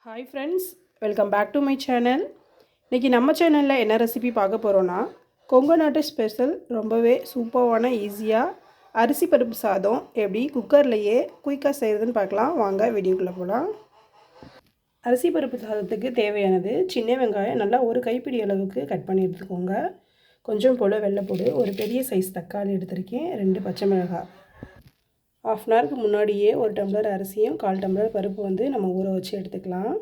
Hi friends, welcome back to my channel. இன்றைக்கி நம்ம சேனலில் என்ன ரெசிபி பார்க்க போகிறோன்னா, கொங்கு நாட்டு ஸ்பெஷல் ரொம்பவே சூப்பரான ஈஸியாக அரிசி பருப்பு சாதம் எப்படி குக்கர்லேயே குயிக்காக செய்கிறதுன்னு பார்க்கலாம். வாங்க வீடியோக்குள்ளே போகலாம். அரிசி பருப்பு சாதத்துக்கு தேவையானது சின்ன வெங்காயம் நல்லா ஒரு கைப்பிடி அளவுக்கு கட் பண்ணி எடுத்துக்கோங்க. கொஞ்சம் போல் வெள்ளைப்பூடு, ஒரு பெரிய சைஸ் தக்காளி எடுத்திருக்கேன், 2 பச்சை மிளகாய். ½ அன் ஹவருக்கு முன்னாடியே ஒரு டம்ளர் அரிசியும் 1/4 டம்ளர் பருப்பு வந்து நம்ம ஊற வச்சு எடுத்துக்கலாம்.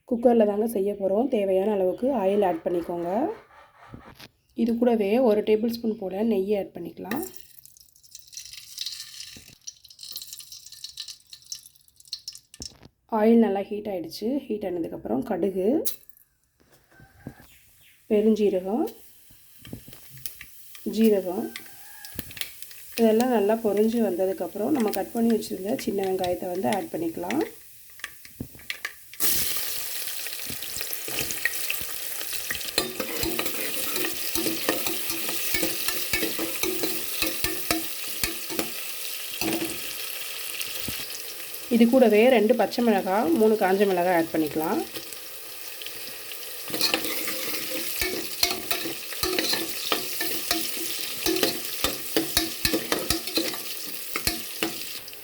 குக்கரில் தாங்க செய்ய போகிறோம். தேவையான அளவுக்கு ஆயில் ஆட் பண்ணிக்கோங்க. இது கூடவே 1 டேபிள் ஸ்பூன் போல் நெய் ஆட் பண்ணிக்கலாம். ஆயில் நல்லா ஹீட் ஆகிடுச்சு. ஹீட் ஆனதுக்கப்புறம் கடுகு, பெருஞ்சீரகம், ஜீரகம் இதெல்லாம் நல்லா பொரிஞ்சு வந்ததுக்கப்புறம் நம்ம கட் பண்ணி வச்சுருந்த சின்ன வெங்காயத்தை வந்து ஆட் பண்ணிக்கலாம். இது கூடவே 2 பச்சை மிளகாய், 3 காஞ்ச மிளகாய் ஆட் பண்ணிக்கலாம்.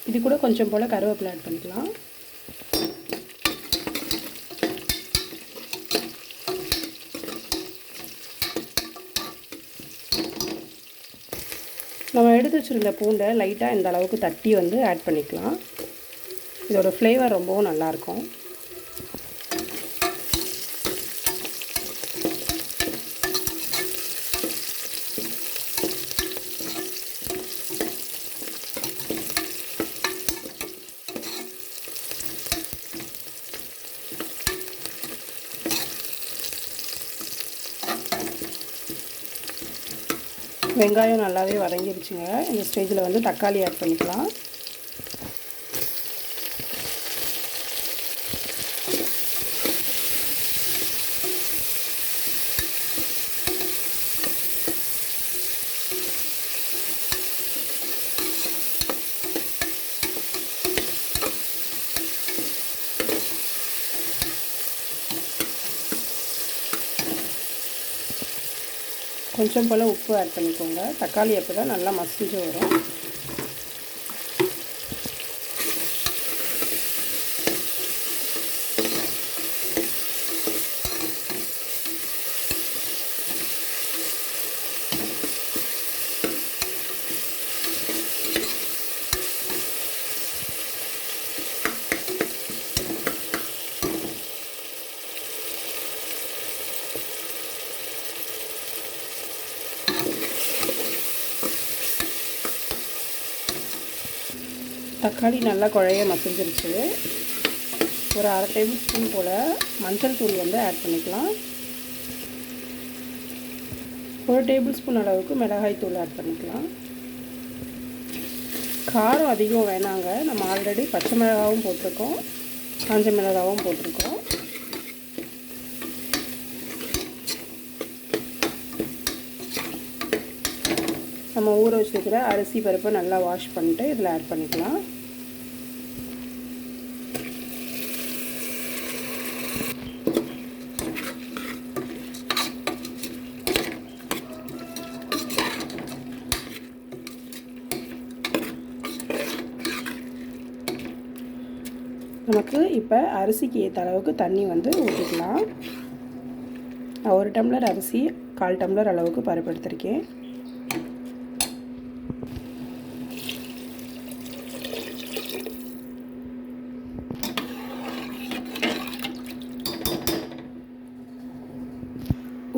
இது கூட கொஞ்சம் போல் கருவேப்பிலை ஆட் பண்ணிக்கலாம். நம்ம எடுத்து வச்சுருந்த பூண்டை லைட்டாக இந்த அளவுக்கு தட்டி வந்து ஆட் பண்ணிக்கலாம். இதோட ஃப்ளேவர் ரொம்பவும் நல்லாயிருக்கும். வெங்காயம் நல்லாவே வதங்கிடுச்சுங்க. இந்த ஸ்டேஜில் வந்து தக்காளி ஆட் பண்ணிக்கலாம். கொஞ்சம் போல் உப்பு ஆட் பண்ணிக்கோங்க. தக்காளி அப்போ தான் நல்லா மசிஞ்சு வரும். தக்காளி நல்லா குழைய மசிஞ்சிருச்சு. ஒரு 1/2 டேபிள் ஸ்பூன் போல் மஞ்சள் தூள் வந்து ஆட் பண்ணிக்கலாம். 1 டேபிள் ஸ்பூன் அளவுக்கு மிளகாய் தூள் ஆட் பண்ணிக்கலாம். காரம் அதிகம் வேணாங்க. நம்ம ஆல்ரெடி பச்சை மிளகாவும் போட்டிருக்கோம், காஞ்ச மிளகாவும் போட்டிருக்கோம். நம்ம ஊற வச்சுருக்கிற அரிசி பருப்பை நல்லா வாஷ் பண்ணிட்டு இதில் ஆட் பண்ணிக்கலாம். நமக்கு இப்போ அரிசிக்கு ஏற்ற அளவுக்கு தண்ணி வந்து ஊற்றிக்கலாம். நான் 1 டம்ளர் அரிசி 1/4 டம்ளர் அளவுக்கு பருப்பு எடுத்திருக்கேன்.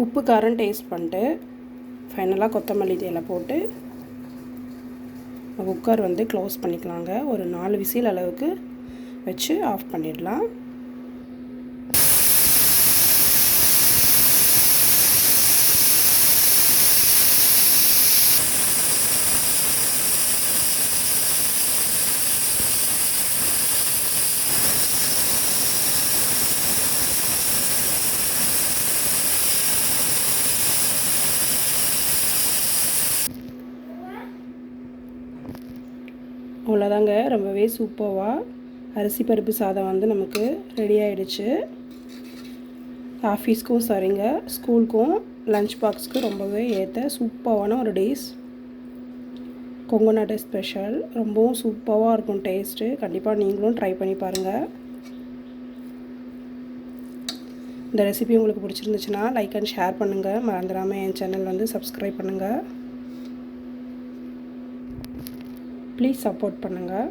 உப்பு காரம் டேஸ்ட் பண்ணிட்டு ஃபைனலாக கொத்தமல்லி தழை போட்டு குக்கர் வந்து க்ளோஸ் பண்ணிக்கலாங்க. ஒரு 4 விசில் அளவுக்கு வச்சு ஆஃப் பண்ணிடலாம். அவ்வளோதாங்க, ரொம்பவே சூப்பராக அரிசி பருப்பு சாதம் வந்து நமக்கு ரெடி ஆகிடுச்சு. ஆஃபீஸ்க்கும் சரிங்க, ஸ்கூலுக்கும் லஞ்ச் பாக்ஸ்க்கு ரொம்பவே ஏற்ற சூப்பரான ஒரு டிஷ். கொங்கு நாட்டு ஸ்பெஷல். ரொம்பவும் சூப்பராக இருக்கும் டேஸ்ட்டு. கண்டிப்பாக நீங்களும் ட்ரை பண்ணி பாருங்கள். இந்த ரெசிபி உங்களுக்கு பிடிச்சிருந்துச்சுன்னா லைக் அண்ட் ஷேர் பண்ணுங்கள். மறந்துடாமல் என் சேனல் வந்து சப்ஸ்கிரைப் பண்ணுங்கள். ப்ளீஸ் சப்போர்ட் பண்ணுங்கள்.